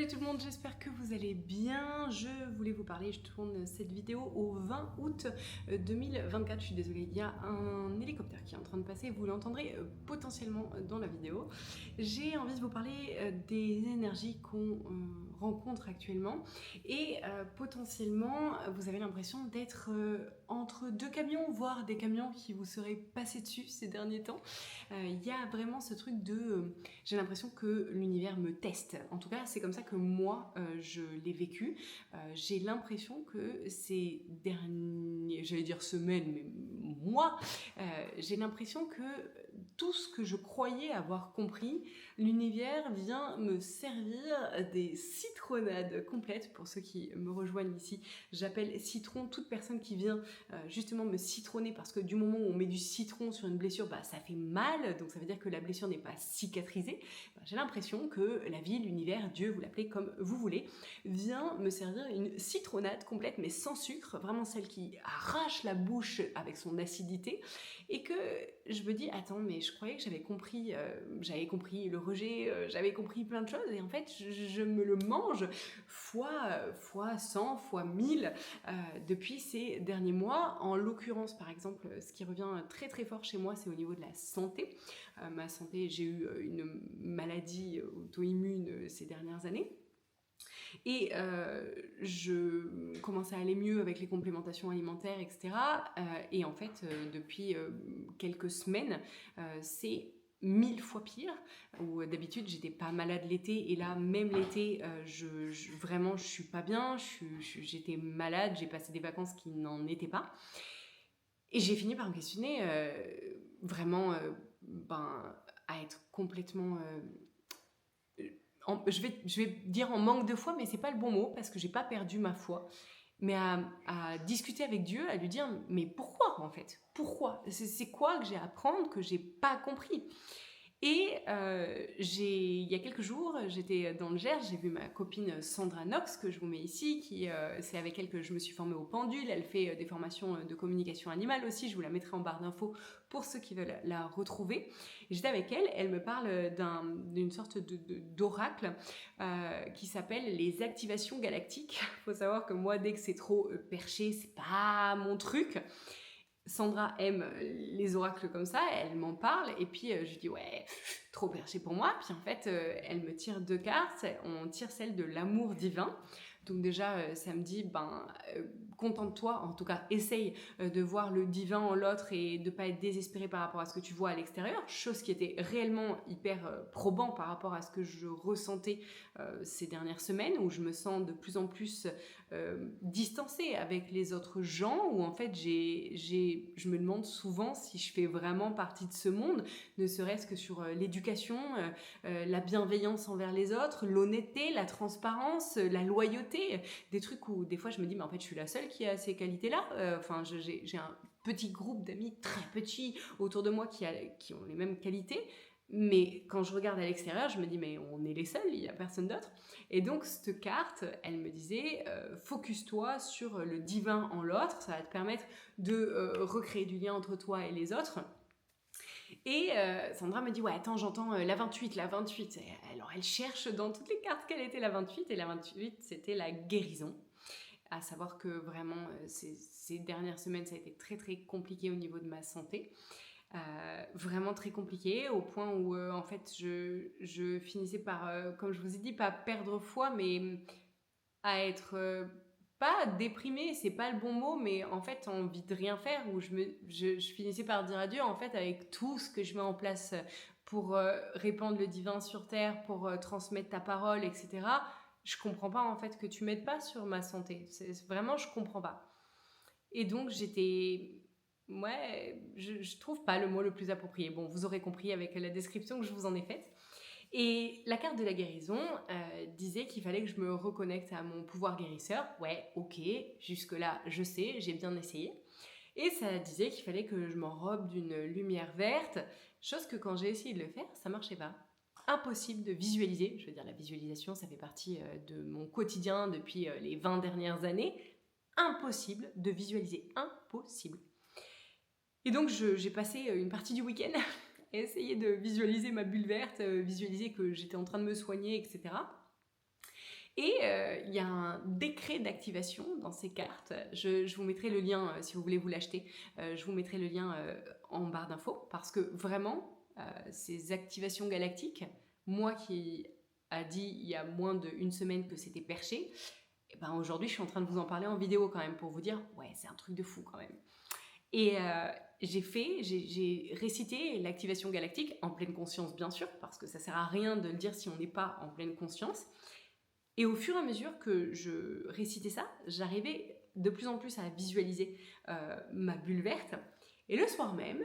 Salut tout le monde, j'espère que vous allez bien. Je voulais vous parler, je tourne cette vidéo au 20 août 2024. Je suis désolée, il y a un hélicoptère qui est en train de passer, vous l'entendrez potentiellement dans la vidéo. J'ai envie de vous parler des énergies qu'on rencontre actuellement et potentiellement vous avez l'impression d'être entre deux camions, voire des camions qui vous seraient passés dessus ces derniers temps. Il y a vraiment ce truc de j'ai l'impression que l'univers me teste. En tout cas, c'est comme ça que moi, je l'ai vécu. J'ai l'impression que ces derniers, j'allais dire semaines, mais mois, j'ai l'impression que tout ce que je croyais avoir compris, l'univers vient me servir des citronnades complètes. Pour ceux qui me rejoignent ici, j'appelle citron toute personne qui vient justement me citronner, parce que du moment où on met du citron sur une blessure, ça fait mal, donc ça veut dire que la blessure n'est pas cicatrisée. J'ai l'impression que la vie, l'univers, Dieu, vous l'appelez comme vous voulez, vient me servir une citronnade complète, mais sans sucre, vraiment celle qui arrache la bouche avec son acidité, et que je me dis, attends, mais je croyais que j'avais compris le rejet, j'avais compris plein de choses, et en fait, je me le mange fois 100, fois 1000 depuis ces derniers mois. En l'occurrence, par exemple, ce qui revient très très fort chez moi, c'est au niveau de la santé. Ma santé, j'ai eu une maladie auto-immune ces dernières années. Et je commençais à aller mieux avec les complémentations alimentaires, etc. Et en fait, depuis quelques semaines, c'est 1000 fois pire, où d'habitude j'étais pas malade l'été, et là même l'été vraiment je suis pas bien, j'étais malade, j'ai passé des vacances qui n'en étaient pas, et j'ai fini par me questionner vraiment à être complètement je vais dire en manque de foi, mais c'est pas le bon mot, parce que j'ai pas perdu ma foi, mais à discuter avec Dieu, à lui dire mais pourquoi en fait, pourquoi, c'est quoi que j'ai à apprendre que j'ai pas compris. Et il y a quelques jours, j'étais dans le Gers, j'ai vu ma copine Sandra Knox, que je vous mets ici, c'est avec elle que je me suis formée au pendule. Elle fait des formations de communication animale aussi, je vous la mettrai en barre d'infos pour ceux qui veulent la retrouver. Et j'étais avec elle, elle me parle d'une sorte d'oracle qui s'appelle les activations galactiques. Il faut savoir que moi, dès que c'est trop perché, c'est pas mon truc. Sandra aime les oracles comme ça, elle m'en parle, et puis je dis ouais, trop perché pour moi. Puis en fait, elle me tire 2 cartes, on tire celle de l'amour divin. Donc déjà, ça me dit, contente-toi, en tout cas, essaye de voir le divin en l'autre et de pas être désespéré par rapport à ce que tu vois à l'extérieur, chose qui était réellement hyper probant par rapport à ce que je ressentais ces dernières semaines, où je me sens de plus en plus distancée avec les autres gens, où en fait, je me demande souvent si je fais vraiment partie de ce monde, ne serait-ce que sur l'éducation, la bienveillance envers les autres, l'honnêteté, la transparence, la loyauté, des trucs où des fois je me dis mais en fait je suis la seule qui a ces qualités-là. J'ai un petit groupe d'amis très petit autour de moi qui ont les mêmes qualités, mais quand je regarde à l'extérieur, je me dis mais on est les seuls, il n'y a personne d'autre. Et donc cette carte, elle me disait focus-toi sur le divin en l'autre, ça va te permettre de recréer du lien entre toi et les autres. Et Sandra me dit ouais attends, j'entends la 28. Et alors elle cherche dans toutes les cartes quelle était la 28, et la 28 c'était la guérison. À savoir que vraiment ces dernières semaines ça a été très très compliqué au niveau de ma santé. Vraiment très compliqué, au point où en fait je finissais par, comme je vous ai dit, pas perdre foi, mais à être pas déprimée, c'est pas le bon mot, mais en fait envie de rien faire, où je finissais par dire adieu en fait, avec tout ce que je mets en place pour répandre le divin sur terre, pour transmettre ta parole, etc. Je comprends pas en fait que tu m'aides pas sur ma santé, vraiment je comprends pas. Et donc j'étais... Ouais, je trouve pas le mot le plus approprié. Bon, vous aurez compris avec la description que je vous en ai faite. Et la carte de la guérison disait qu'il fallait que je me reconnecte à mon pouvoir guérisseur. Ouais, ok, jusque-là, je sais, j'ai bien essayé. Et ça disait qu'il fallait que je m'enrobe d'une lumière verte, chose que quand j'ai essayé de le faire, ça marchait pas. Impossible de visualiser. Je veux dire, la visualisation, ça fait partie de mon quotidien depuis les 20 dernières années. Impossible de visualiser. Impossible. Et donc, j'ai passé une partie du week-end à essayer de visualiser ma bulle verte, visualiser que j'étais en train de me soigner, etc. Et il y a un décret d'activation dans ces cartes. Je vous mettrai le lien si vous voulez vous l'acheter. Je vous mettrai le lien en barre d'infos parce que vraiment, ces activations galactiques, moi qui a dit il y a moins d'une semaine que c'était perché, et ben aujourd'hui je suis en train de vous en parler en vidéo quand même pour vous dire ouais c'est un truc de fou quand même. Et j'ai récité l'activation galactique en pleine conscience bien sûr parce que ça sert à rien de le dire si on n'est pas en pleine conscience. Et au fur et à mesure que je récitais ça, j'arrivais de plus en plus à visualiser ma bulle verte. Et le soir même,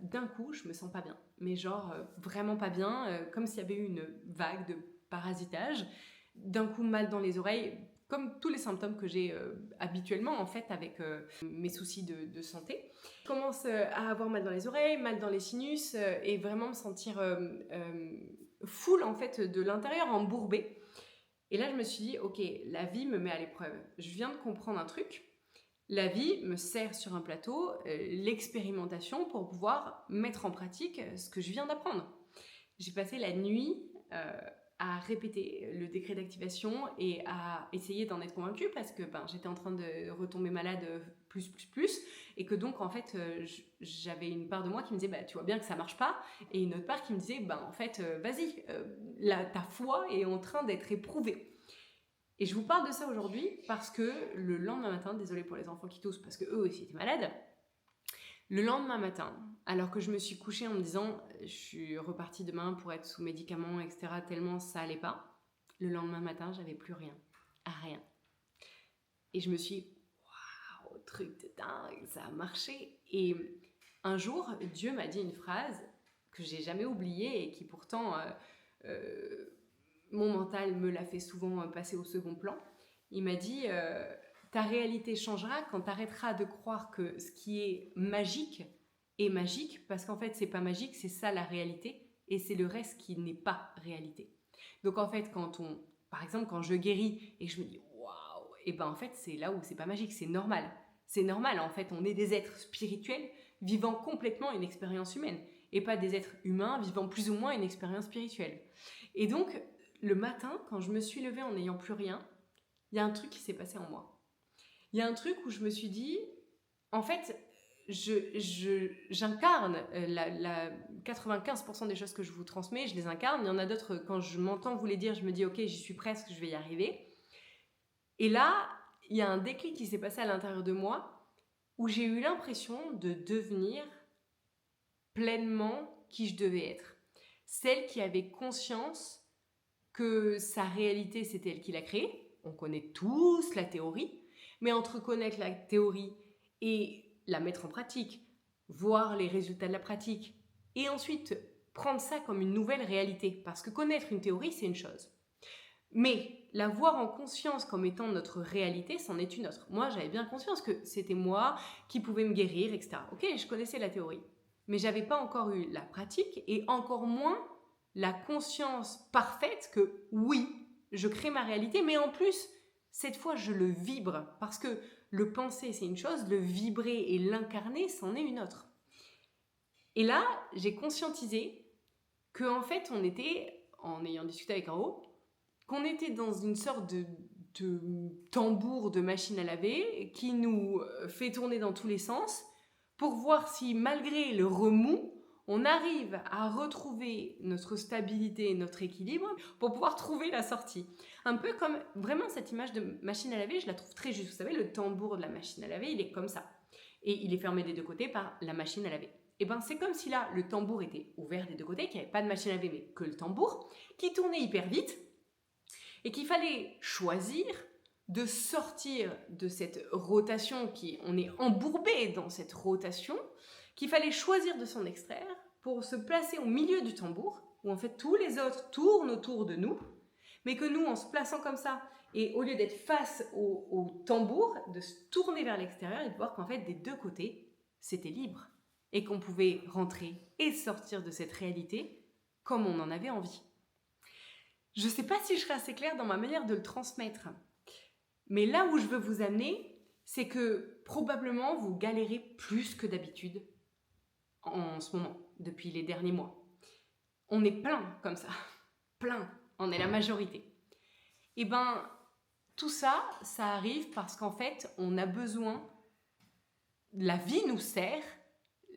d'un coup, je me sens pas bien. Mais genre vraiment pas bien, comme s'il y avait eu une vague de parasitage. D'un coup, mal dans les oreilles, comme tous les symptômes que j'ai habituellement en fait avec mes soucis de santé. Je commence à avoir mal dans les oreilles, mal dans les sinus et vraiment me sentir full en fait de l'intérieur, embourbée. Et là, je me suis dit, ok, la vie me met à l'épreuve. Je viens de comprendre un truc. La vie me sert sur un plateau l'expérimentation pour pouvoir mettre en pratique ce que je viens d'apprendre. J'ai passé la nuit à répéter le décret d'activation et à essayer d'en être convaincue parce que j'étais en train de retomber malade plus et que donc en fait j'avais une part de moi qui me disait tu vois bien que ça marche pas et une autre part qui me disait en fait vas-y ta foi est en train d'être éprouvée. Et je vous parle de ça aujourd'hui parce que le lendemain matin, désolée pour les enfants qui toussent parce que eux aussi étaient malades, le lendemain matin, alors que je me suis couchée en me disant je suis repartie demain pour être sous médicaments, etc., tellement ça allait pas, le lendemain matin, j'avais plus rien. Rien. Et je me suis dit, waouh, truc de dingue, ça a marché. Et un jour, Dieu m'a dit une phrase que j'ai jamais oubliée et qui pourtant, mon mental me l'a fait souvent passer au second plan. Il m'a dit... ta réalité changera quand tu arrêteras de croire que ce qui est magique, parce qu'en fait, c'est pas magique, c'est ça la réalité, et c'est le reste qui n'est pas réalité. Donc en fait, par exemple, quand je guéris et que je me dis waouh, et en fait, c'est là où c'est pas magique, c'est normal. C'est normal, en fait, on est des êtres spirituels vivant complètement une expérience humaine, et pas des êtres humains vivant plus ou moins une expérience spirituelle. Et donc, le matin, quand je me suis levée en n'ayant plus rien, il y a un truc qui s'est passé en moi. Il y a un truc où je me suis dit, en fait, j'incarne 95% des choses que je vous transmets, je les incarne. Il y en a d'autres, quand je m'entends vous les dire, je me dis, ok, j'y suis presque, je vais y arriver. Et là, il y a un déclic qui s'est passé à l'intérieur de moi, où j'ai eu l'impression de devenir pleinement qui je devais être. Celle qui avait conscience que sa réalité, c'était elle qui l'a créée. On connaît tous la théorie. Mais entre connaître la théorie et la mettre en pratique, voir les résultats de la pratique, et ensuite prendre ça comme une nouvelle réalité, parce que connaître une théorie, c'est une chose. Mais la voir en conscience comme étant notre réalité, c'en est une autre. Moi, j'avais bien conscience que c'était moi qui pouvais me guérir, etc. Ok, je connaissais la théorie, mais j'avais pas encore eu la pratique, et encore moins la conscience parfaite que oui, je crée ma réalité, mais en plus... cette fois, je le vibre, parce que le penser, c'est une chose, le vibrer et l'incarner, c'en est une autre. Et là, j'ai conscientisé qu'en fait, on était, en ayant discuté avec Rao, qu'on était dans une sorte de tambour de machine à laver qui nous fait tourner dans tous les sens pour voir si, malgré le remous, on arrive à retrouver notre stabilité et notre équilibre pour pouvoir trouver la sortie. Un peu comme, vraiment cette image de machine à laver, je la trouve très juste. Vous savez, le tambour de la machine à laver, il est comme ça. Et il est fermé des deux côtés par la machine à laver. Et c'est comme si là, le tambour était ouvert des deux côtés, qu'il n'y avait pas de machine à laver, mais que le tambour, qui tournait hyper vite, et qu'il fallait choisir de sortir de cette rotation, on est embourbé dans cette rotation, qu'il fallait choisir de s'en extraire pour se placer au milieu du tambour, où en fait tous les autres tournent autour de nous, mais que nous, en se plaçant comme ça, et au lieu d'être face au tambour, de se tourner vers l'extérieur et de voir qu'en fait, des deux côtés, c'était libre, et qu'on pouvait rentrer et sortir de cette réalité comme on en avait envie. Je ne sais pas si je serai assez claire dans ma manière de le transmettre, mais là où je veux vous amener, c'est que probablement vous galérez plus que d'habitude en ce moment, depuis les derniers mois. On est plein comme ça, plein, on est la majorité. Et ben, tout ça, ça arrive parce qu'en fait, on a besoin, la vie nous sert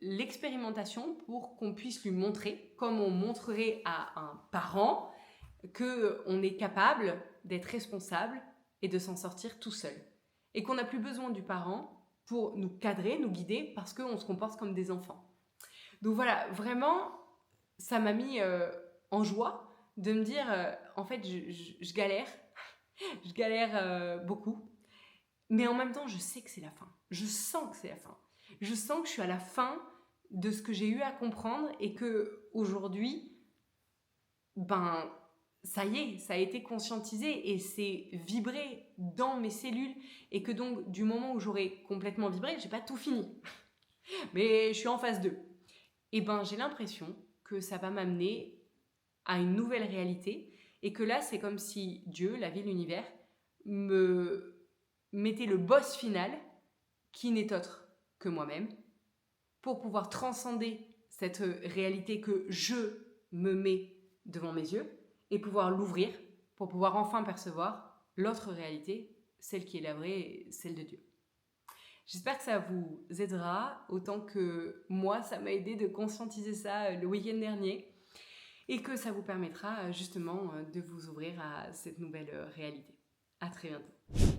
l'expérimentation pour qu'on puisse lui montrer, comme on montrerait à un parent, qu'on est capable d'être responsable et de s'en sortir tout seul. Et qu'on n'a plus besoin du parent pour nous cadrer, nous guider, parce qu'on se comporte comme des enfants. Donc voilà, vraiment, ça m'a mis en joie de me dire, en fait, je galère, je galère beaucoup, mais en même temps, je sais que c'est la fin. Je sens que c'est la fin. Je sens que je suis à la fin de ce que j'ai eu à comprendre et que aujourd'hui, ben, ça y est, ça a été conscientisé et c'est vibré dans mes cellules et que donc du moment où j'aurai complètement vibré, j'ai pas tout fini, mais je suis en phase 2. Et ben, j'ai l'impression que ça va m'amener à une nouvelle réalité et que là, c'est comme si Dieu, la vie, l'univers, me mettait le boss final qui n'est autre que moi-même pour pouvoir transcender cette réalité que je me mets devant mes yeux et pouvoir l'ouvrir pour pouvoir enfin percevoir l'autre réalité, celle qui est la vraie, celle de Dieu. J'espère que ça vous aidera autant que moi, ça m'a aidé de conscientiser ça le week-end dernier et que ça vous permettra justement de vous ouvrir à cette nouvelle réalité. À très bientôt.